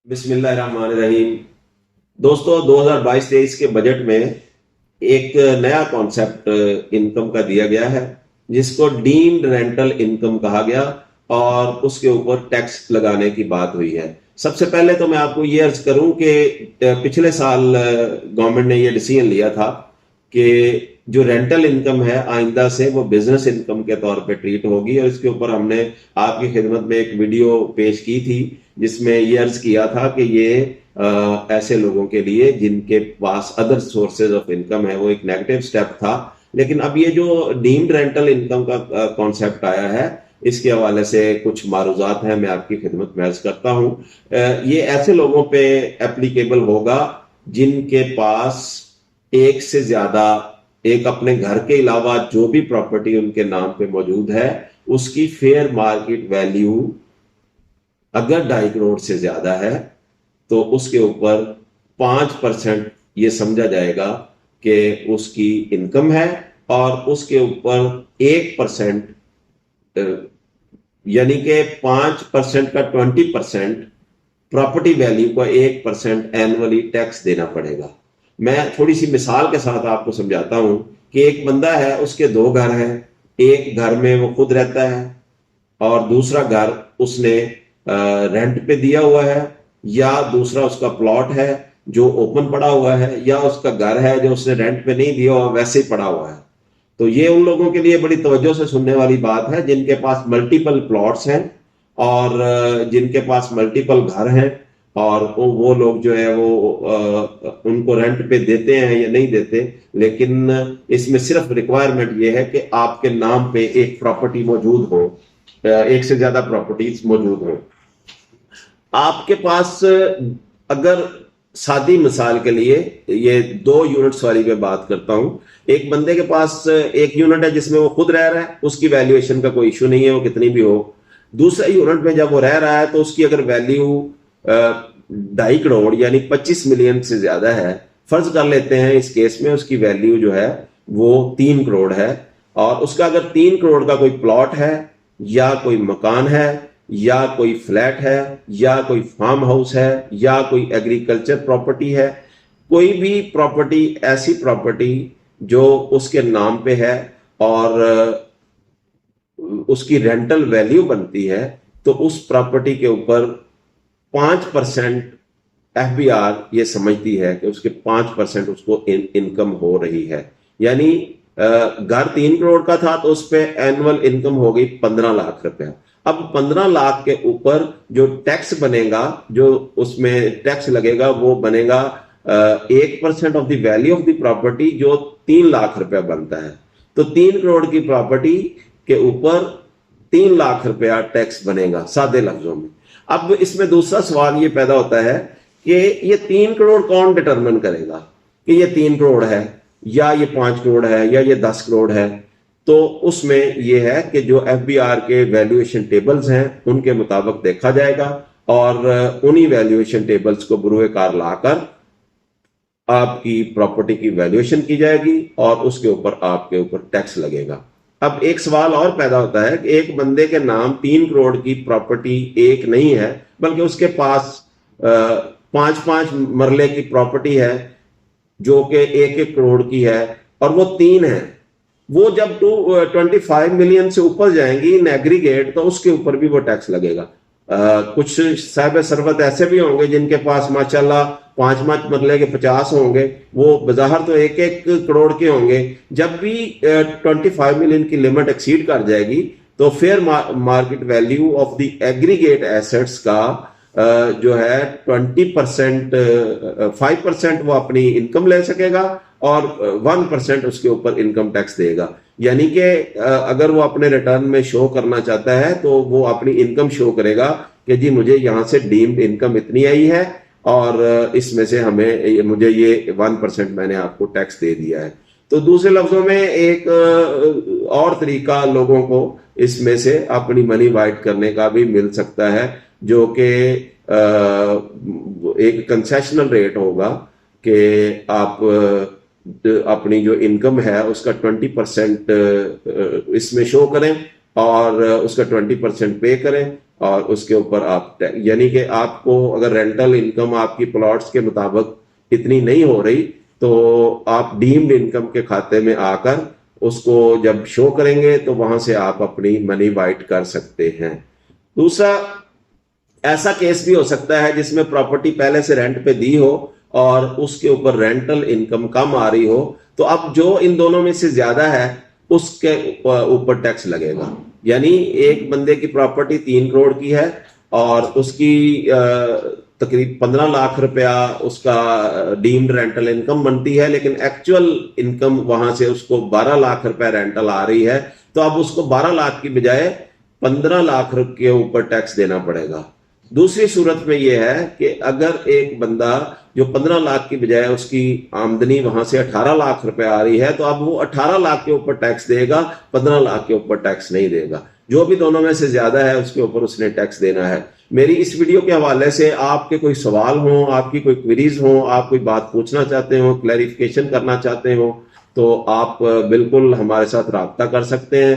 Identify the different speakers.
Speaker 1: बिस्मिल्लाहिर्रहमानिर्रहीम। दोस्तों, 2022-23 के बजट में एक नया कॉन्सेप्ट इनकम का दिया गया है जिसको डीम्ड रेंटल इनकम कहा गया और उसके ऊपर टैक्स लगाने की बात हुई है। सबसे पहले तो मैं आपको ये अर्ज करूं कि पिछले साल गवर्नमेंट ने ये डिसीजन लिया था कि जो रेंटल इनकम है आइंदा से वो बिजनेस इनकम के तौर पे ट्रीट होगी, और इसके ऊपर हमने आपकी खिदमत में एक वीडियो पेश की थी जिसमें ये अर्ज किया था कि ये ऐसे लोगों के लिए जिनके पास अदर सोर्सेज ऑफ इनकम है वो एक नेगेटिव स्टेप था। लेकिन अब ये जो डीम्ड रेंटल इनकम का कॉन्सेप्ट आया है, इसके हवाले से कुछ मारूजात हैं, मैं आपकी खिदमत में अर्ज करता हूं। ये ऐसे लोगों पे एप्लीकेबल होगा जिनके पास एक से ज्यादा, एक अपने घर के अलावा जो भी प्रॉपर्टी उनके नाम पे मौजूद है उसकी फेयर मार्केट वैल्यू अगर 2.5 करोड़ से ज्यादा है तो उसके ऊपर 5% ये समझा जाएगा कि उसकी इनकम है, और उसके ऊपर 1% यानी कि 5% का 20% प्रॉपर्टी वैल्यू का 1% एनुअली टैक्स देना पड़ेगा। मैं थोड़ी सी मिसाल के साथ आपको समझाता हूं कि एक बंदा है, उसके 2 घर हैं। एक घर में वो खुद रहता है और दूसरा घर उसने रेंट पे दिया हुआ है, या दूसरा उसका प्लॉट है जो ओपन पड़ा हुआ है, या उसका घर है जो उसने रेंट पे नहीं दिया हुआ वैसे ही पड़ा हुआ है। तो ये उन लोगों के लिए बड़ी तवज्जो से सुनने वाली बात है जिनके पास मल्टीपल प्लॉट्स हैं और जिनके पास मल्टीपल घर हैं, और वो लोग जो है वो उनको रेंट पे देते हैं या नहीं देते। लेकिन इसमें सिर्फ रिक्वायरमेंट ये है कि आपके नाम पे एक प्रॉपर्टी मौजूद हो, एक से ज्यादा प्रॉपर्टीज मौजूद हो आपके पास। अगर सादी मिसाल के लिए ये 2 यूनिट्स वाली मैं बात करता हूं। एक बंदे के पास एक यूनिट है जिसमें वो खुद रह रहा है, उसकी वैल्यूएशन का कोई इशू नहीं है, वो कितनी भी हो। दूसरे यूनिट में जब वो रह रहा है तो उसकी अगर वैल्यू 2.5 करोड़ यानी 25 मिलियन से ज्यादा है, फर्ज कर लेते हैं इस केस में उसकी वैल्यू जो है वो 3 करोड़ है, और उसका अगर 3 करोड़ का कोई प्लॉट है या कोई मकान है या कोई फ्लैट है या कोई फार्म हाउस है या कोई एग्रीकल्चर प्रॉपर्टी है, कोई भी प्रॉपर्टी, ऐसी प्रॉपर्टी जो उसके नाम पे है और उसकी रेंटल वैल्यू बनती है, तो उस प्रॉपर्टी के ऊपर 5% एफबीआर ये समझती है कि उसके 5% उसको इनकम हो रही है। यानी घर 3 करोड़ का था तो उस पर एनुअल इनकम हो गई 15 लाख रुपया। अब 15 लाख के ऊपर जो टैक्स बनेगा, जो उसमें टैक्स लगेगा, वो बनेगा 1% of the value of the property, जो 3 लाख रुपया बनता है। तो 3 करोड़ की प्रॉपर्टी के ऊपर 3 लाख रुपया टैक्स बनेगा सादे लफ्जों में। अब इसमें दूसरा सवाल ये पैदा होता है कि ये 3 करोड़ कौन डिटरमिन करेगा कि ये 3 करोड़ है या ये 5 करोड़ है या ये 10 करोड़ है। तो उसमें यह है कि जो एफबीआर के वैल्यूएशन टेबल्स हैं उनके मुताबिक देखा जाएगा, और उन्हीं वैल्यूएशन टेबल्स को बरूए कार लाकर आपकी प्रॉपर्टी की वैल्यूएशन की जाएगी और उसके ऊपर आपके ऊपर टैक्स लगेगा। अब एक सवाल और पैदा होता है कि एक बंदे के नाम 3 करोड़ की प्रॉपर्टी एक नहीं है, बल्कि उसके पास 5-5 मरले की प्रॉपर्टी है जो कि 1-1 करोड़ की है, और वो 3 है। वो जब 25 मिलियन से ऊपर जाएंगी इन एग्रीगेट, तो उसके ऊपर भी वो टैक्स लगेगा। कुछ साहिब सरवत ऐसे भी होंगे जिनके पास माशाल्लाह 5-5 मरले के 50 होंगे, वो बज़ाहिर तो 1-1 करोड़ के होंगे। जब भी 25 मिलियन की लिमिट एक्सीड कर जाएगी तो fair market value of the aggregate assets का जो है 20%, 5% वो अपनी इनकम ले सकेगा और 1% उसके ऊपर इनकम टैक्स देगा। यानी कि अगर वो अपने रिटर्न में शो करना चाहता है तो वो अपनी इनकम शो करेगा कि जी मुझे यहां से डीम्ड इनकम इतनी आई है और इसमें से मुझे ये 1% मैंने आपको टैक्स दे दिया है। तो दूसरे लफ्जों में एक और तरीका लोगों को इसमें से अपनी मनी वाइट करने का भी मिल सकता है, जो कि एक कंसेशनल रेट होगा कि आप अपनी जो इनकम है उसका 20% इसमें शो करें और उसका 20% पे करें, اور اس کے اوپر آپ یعنی کہ آپ کو اگر رینٹل انکم آپ کی پلاٹس کے مطابق اتنی نہیں ہو رہی تو آپ ڈیمڈ انکم کے کھاتے میں آ کر اس کو جب شو کریں گے تو وہاں سے آپ اپنی منی وائٹ کر سکتے ہیں. دوسرا ایسا کیس بھی ہو سکتا ہے جس میں پراپرٹی پہلے سے رینٹ پہ دی ہو اور اس کے اوپر رینٹل انکم کم آ رہی ہو, تو اب جو ان دونوں میں سے زیادہ ہے اس کے اوپر ٹیکس لگے گا. یعنی ایک بندے کی پراپرٹی 3 کروڑ کی ہے اور اس کی تقریب 15 لاکھ روپیہ اس کا ڈیمڈ رینٹل انکم بنتی ہے, لیکن ایکچوئل انکم وہاں سے اس کو 12 لاکھ روپے رینٹل آ رہی ہے, تو اب اس کو 12 لاکھ کی بجائے 15 لاکھ کے اوپر ٹیکس دینا پڑے گا. دوسری صورت میں یہ ہے کہ اگر ایک بندہ جو 15 لاکھ کی بجائے اس کی آمدنی وہاں سے 18 لاکھ روپے آ رہی ہے, تو اب وہ 18 لاکھ کے اوپر ٹیکس دے گا, 15 لاکھ کے اوپر ٹیکس نہیں دے گا. جو بھی دونوں میں سے زیادہ ہے اس کے اوپر اس نے ٹیکس دینا ہے. میری اس ویڈیو کے حوالے سے آپ کے کوئی سوال ہوں, آپ کی کوئی کوئریز ہوں, آپ کوئی بات پوچھنا چاہتے ہوں, کلیریفیکیشن کرنا چاہتے ہوں, تو آپ بالکل ہمارے ساتھ رابطہ کر سکتے ہیں.